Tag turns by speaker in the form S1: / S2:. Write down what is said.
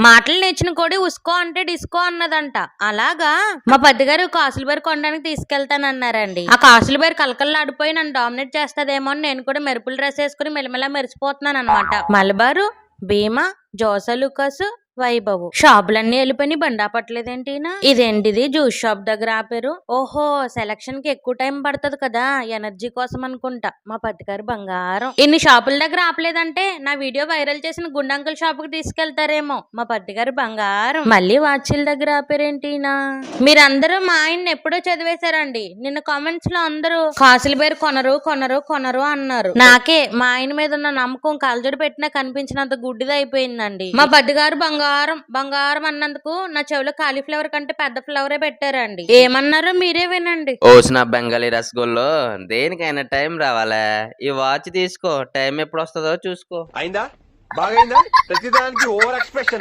S1: మాటలు నేర్చిన కోడి ఉస్కో అంటే డిస్కో అన్నదంట. అలాగా మా పెద్దగారు కాసుల బేర్ కొనడానికి తీసుకెళ్తానన్నారండి. ఆ కాసుల బేర్ కలకల్లాడిపోయి నన్ను డామినేట్ చేస్తదేమో అని నేను కూడా మెరుపుల డ్రెస్ వేసుకుని మెల్లమెల్ల మెరిసిపోతున్నాను అనమాట. మలబారు, భీమా, జోసలుకాస్, వైభవ్ షాపులన్నీ వెళ్ళిపోయి బండా పట్టలేదేంటినా? ఇదేంటిది జ్యూస్ షాప్ దగ్గర ఆపారు. ఓహో, సెలక్షన్ కి ఎక్కువ టైం పడుతుంది కదా, ఎనర్జీ కోసం అనుకుంటా. మా పత్తికారు బంగారం. ఇన్ని షాపుల దగ్గర ఆపలేదంటే నా వీడియో వైరల్ చేసిన గుండంకుల్ షాప్ కి తీసుకెళ్తారేమో. మా పత్తికారు బంగారం. మళ్ళీ వాచిల దగ్గర ఆపారేంటినా? మీరందరూ మా ఆయన్ని ఎప్పుడో చదివేశారండి. నిన్న కామెంట్స్ లో అందరూ కాసుల బేరు కొనరు కొనరు కొనరు అన్నారు. నాకే మా ఆయన మీద ఉన్న నమ్మకం కలజోడు పెట్టినా కనిపించినంత గుడ్డిది అయిపోయిందండి. మా పత్తిగారు బంగారం బంగారం అన్నందుకు నా చెవిలో కాలీఫ్లవర్ కంటే పెద్ద ఫ్లవరే పెట్టారండి. ఏమన్నారో మీరే వినండి.
S2: ఓసిన బెంగాలీ రసగుల్లో దేనికైనా టైం రావాలా? ఈ వాచ్ తీసుకో, టైం ఎప్పుడు వస్తుందో చూసుకో.
S3: అయిందా? బాగైందా? ప్రతిదానికి ఓవర్ ఎక్స్ప్రెషన్.